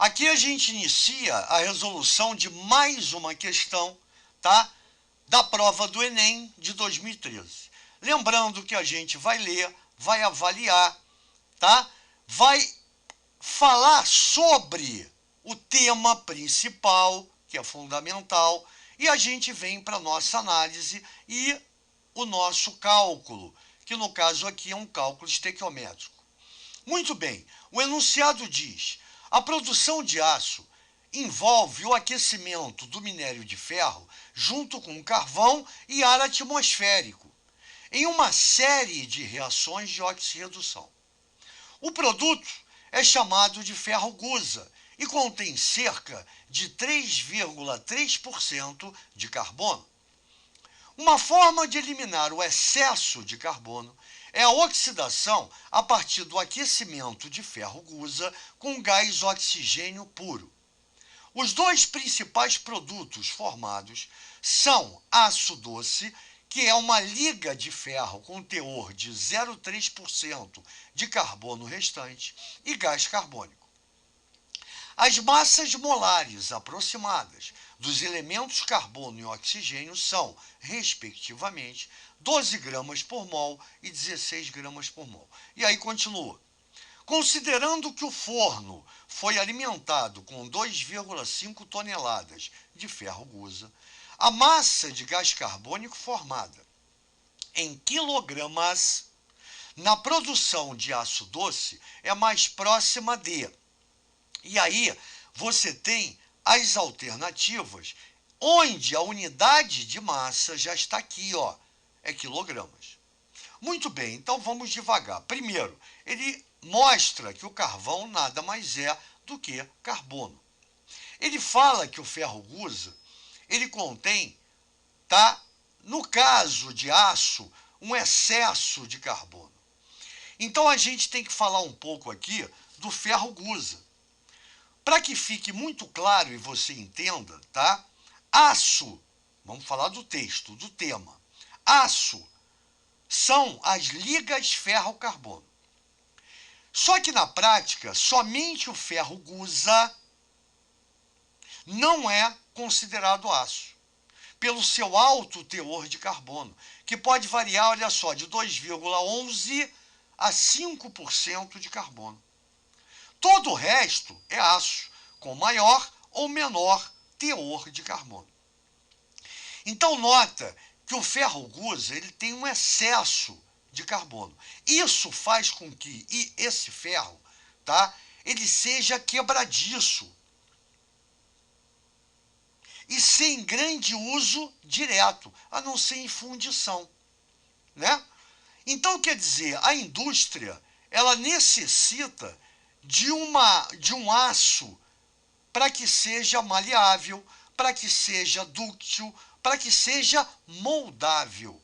Aqui a gente inicia a resolução de mais uma questão, tá? Da prova do Enem de 2013. Lembrando que a gente vai ler, vai avaliar, tá? Vai falar sobre o tema principal, que é fundamental, e a gente vem para a nossa análise e o nosso cálculo, que no caso aqui é um cálculo estequiométrico. Muito bem, o enunciado diz: a produção de aço envolve o aquecimento do minério de ferro junto com carvão e ar atmosférico, em uma série de reações de oxirredução. O produto é chamado de ferro-gusa e contém cerca de 3,3% de carbono. Uma forma de eliminar o excesso de carbono é a oxidação a partir do aquecimento de ferro-gusa com gás oxigênio puro. Os dois principais produtos formados são aço doce, que é uma liga de ferro com teor de 0,3% de carbono restante, e gás carbônico. As massas molares aproximadas dos elementos carbono e oxigênio são, respectivamente, 12 gramas por mol e 16 gramas por mol. E aí continua. Considerando que o forno foi alimentado com 2,5 toneladas de ferro-gusa, a massa de gás carbônico formada em quilogramas na produção de aço doce é mais próxima de. E aí você tem as alternativas, onde a unidade de massa já está aqui, ó, é quilogramas. Muito bem, então vamos devagar. Primeiro, ele mostra que o carvão nada mais é do que carbono. Ele fala que o ferro-gusa, ele contém, tá, no caso de aço, um excesso de carbono. Então a gente tem que falar um pouco aqui do ferro-gusa. Para que fique muito claro e você entenda, tá? Aço, vamos falar do texto, do tema. Aço são as ligas ferro-carbono. Só que na prática, somente o ferro-gusa não é considerado aço, pelo seu alto teor de carbono, que pode variar, olha só, de 2,11% a 5% de carbono. Todo o resto é aço, com maior ou menor teor de carbono. Então, nota que o ferro-gusa ele tem um excesso de carbono. Isso faz com que esse ferro, tá, ele seja quebradiço e sem grande uso direto, a não ser em fundição, né? Então, quer dizer, a indústria ela necessita de um aço para que seja maleável, para que seja dúctil, para que seja moldável.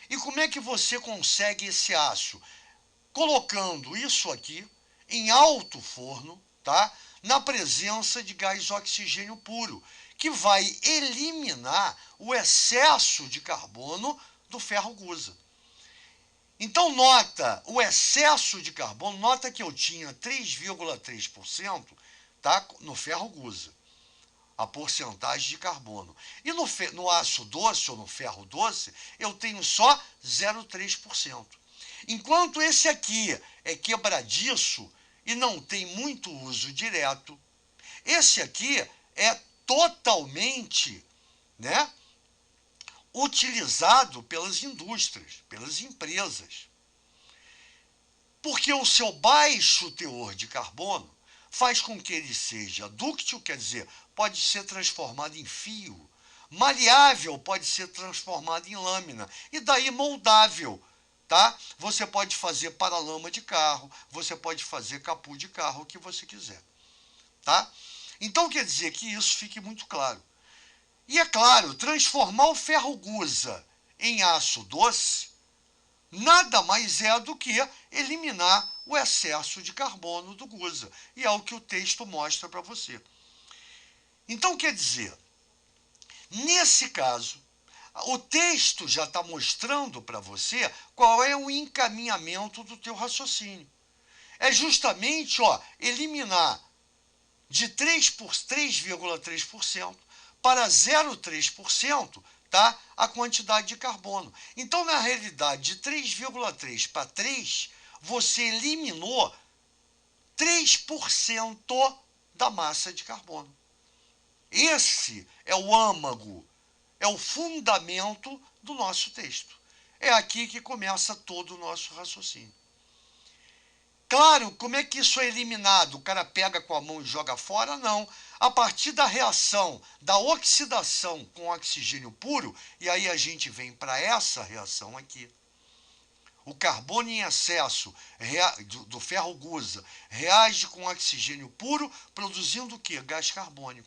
E como é que você consegue esse aço? Colocando isso aqui em alto forno, tá? Na presença de gás oxigênio puro, que vai eliminar o excesso de carbono do ferro-gusa. Então, nota o excesso de carbono, nota que eu tinha 3,3%, tá, no ferro-gusa, a porcentagem de carbono. E no aço doce, ou no ferro doce, eu tenho só 0,3%. Enquanto esse aqui é quebradiço e não tem muito uso direto, esse aqui é totalmente, né, utilizado pelas indústrias, pelas empresas. Porque o seu baixo teor de carbono faz com que ele seja dúctil, quer dizer, pode ser transformado em fio, maleável, pode ser transformado em lâmina, e daí moldável, tá? Você pode fazer paralama de carro, você pode fazer capô de carro, o que você quiser, tá? Então quer dizer que isso fique muito claro. E é claro, transformar o ferro-gusa em aço doce nada mais é do que eliminar o excesso de carbono do gusa. E é o que o texto mostra para você. Então, quer dizer, nesse caso, o texto já está mostrando para você qual é o encaminhamento do teu raciocínio. É justamente, ó, eliminar de 3,3% para 0,3%, tá? A quantidade de carbono. Então, na realidade, de 3,3 para 3, você eliminou 3% da massa de carbono. Esse é o âmago, é o fundamento do nosso texto. É aqui que começa todo o nosso raciocínio. Claro, como é que isso é eliminado? O cara pega com a mão e joga fora? Não. A partir da reação, da oxidação com oxigênio puro, e aí a gente vem para essa reação aqui. O carbono em excesso do ferro gusa reage com oxigênio puro, produzindo o quê? Gás carbônico.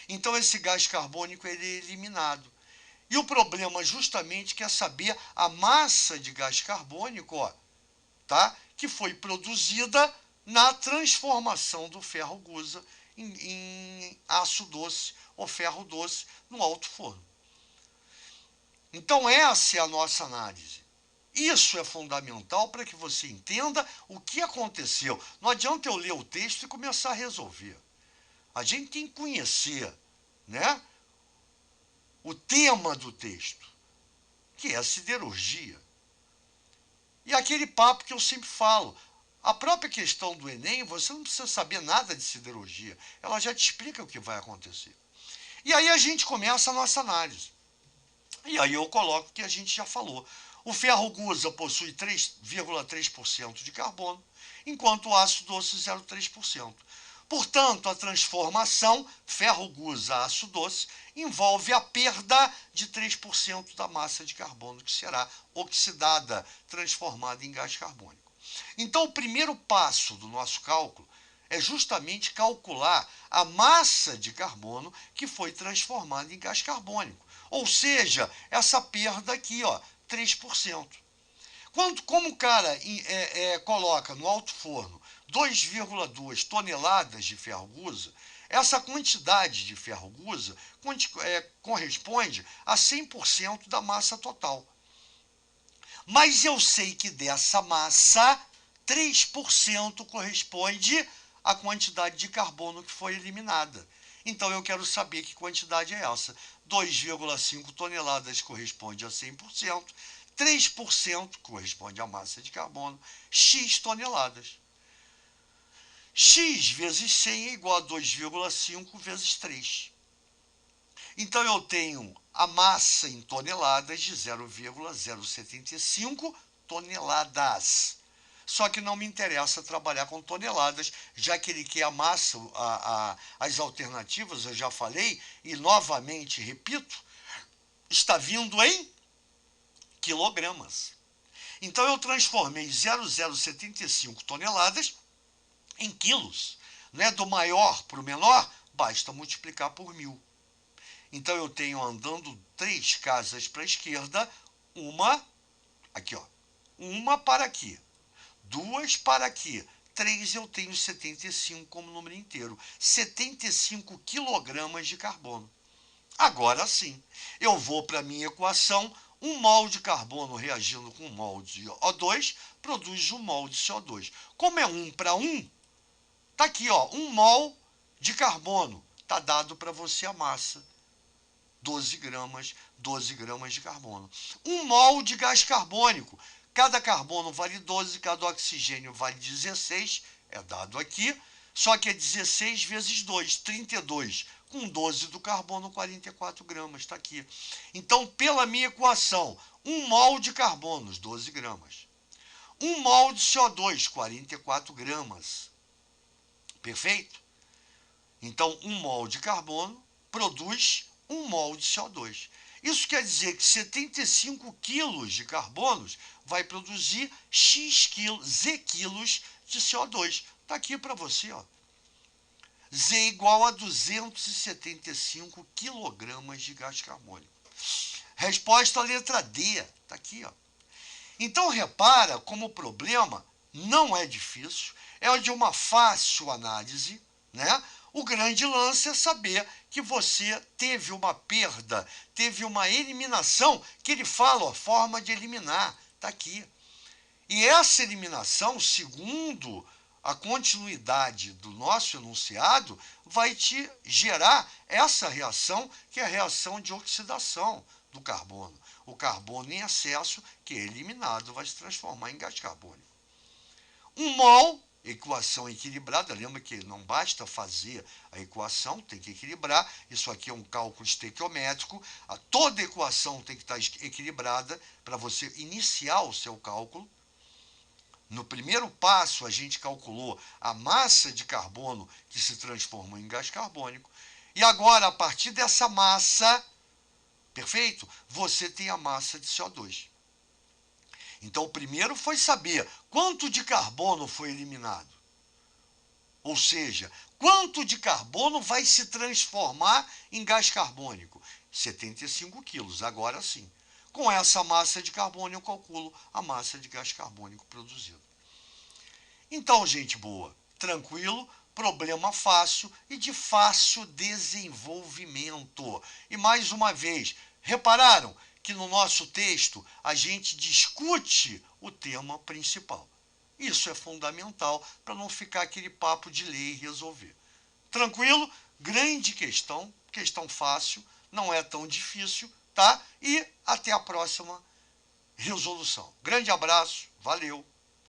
Então, esse gás carbônico ele é eliminado. E o problema justamente quer saber a massa de gás carbônico, ó, tá? Que foi produzida na transformação do ferro gusa em aço doce ou ferro doce no alto forno. Então, essa é a nossa análise. Isso é fundamental para que você entenda o que aconteceu. Não adianta eu ler o texto e começar a resolver. A gente tem que conhecer, né, o tema do texto, que é a siderurgia. E aquele papo que eu sempre falo, a própria questão do Enem, você não precisa saber nada de siderurgia, ela já te explica o que vai acontecer. E aí a gente começa a nossa análise. E aí eu coloco o que a gente já falou. O ferro gusa possui 3,3% de carbono, enquanto o aço doce 0,3%. Portanto, a transformação ferro gusa aço doce envolve a perda de 3% da massa de carbono, que será oxidada, transformada em gás carbônico. Então, o primeiro passo do nosso cálculo é justamente calcular a massa de carbono que foi transformada em gás carbônico. Ou seja, essa perda aqui, ó, 3%. Como o cara coloca no alto forno 2,2 toneladas de ferro gusa, essa quantidade de ferro gusa corresponde a 100% da massa total. Mas eu sei que dessa massa, 3% corresponde à quantidade de carbono que foi eliminada. Então, eu quero saber que quantidade é essa. 2,5 toneladas corresponde a 100%, 3% corresponde à massa de carbono, X toneladas. X vezes 100 é igual a 2,5 vezes 3. Então, eu tenho a massa em toneladas de 0,075 toneladas. Só que não me interessa trabalhar com toneladas, já que ele quer a massa, as alternativas, eu já falei, e novamente repito, está vindo em quilogramas. Então, eu transformei 0,075 toneladas em quilos. Né? Do maior para o menor, basta multiplicar por 1000. Então, eu tenho andando 3 casas para a esquerda, aqui, ó, uma para aqui, 2 para aqui, 3 eu tenho 75 como número inteiro, 75 quilogramas de carbono. Agora sim, eu vou para a minha equação, 1 mol de carbono reagindo com 1 mol de O2, produz 1 mol de CO2. Como é 1 para 1, está aqui, ó, 1 mol de carbono, está dado para você a massa. 12 gramas de carbono. 1 mol de gás carbônico. Cada carbono vale 12, cada oxigênio vale 16, é dado aqui, só que é 16 vezes 2, 32. Com 12 do carbono, 44 gramas, está aqui. Então, pela minha equação, 1 mol de carbono, 12 gramas. 1 mol de CO2, 44 gramas. Perfeito? Então, 1 mol de carbono produz 1 mol de CO2. Isso quer dizer que 75 quilos de carbonos vai produzir Z quilos de CO2. Está aqui para você, ó. Z igual a 275 quilogramas de gás carbônico. Resposta à letra D. Está aqui, ó. Então, repara como o problema não é difícil, é de uma fácil análise, né? O grande lance é saber que você teve uma perda, teve uma eliminação, que ele fala, a forma de eliminar, está aqui. E essa eliminação, segundo a continuidade do nosso enunciado vai te gerar essa reação, que é a reação de oxidação do carbono. O carbono em excesso, que é eliminado, vai se transformar em gás carbônico. Um mol, equação equilibrada, lembra que não basta fazer a equação, tem que equilibrar. Isso aqui é um cálculo estequiométrico. Toda equação tem que estar equilibrada para você iniciar o seu cálculo. No primeiro passo, a gente calculou a massa de carbono que se transformou em gás carbônico. E agora, a partir dessa massa, perfeito? Você tem a massa de CO2. Então, o primeiro foi saber quanto de carbono foi eliminado. Ou seja, quanto de carbono vai se transformar em gás carbônico? 75 quilos, agora sim. Com essa massa de carbono, eu calculo a massa de gás carbônico produzido. Então, gente boa, tranquilo, problema fácil e de fácil desenvolvimento. E mais uma vez, repararam que no nosso texto a gente discute o tema principal. Isso é fundamental para não ficar aquele papo de ler e resolver. Tranquilo? Grande questão, questão fácil, não é tão difícil, tá? E até a próxima resolução. Grande abraço, valeu!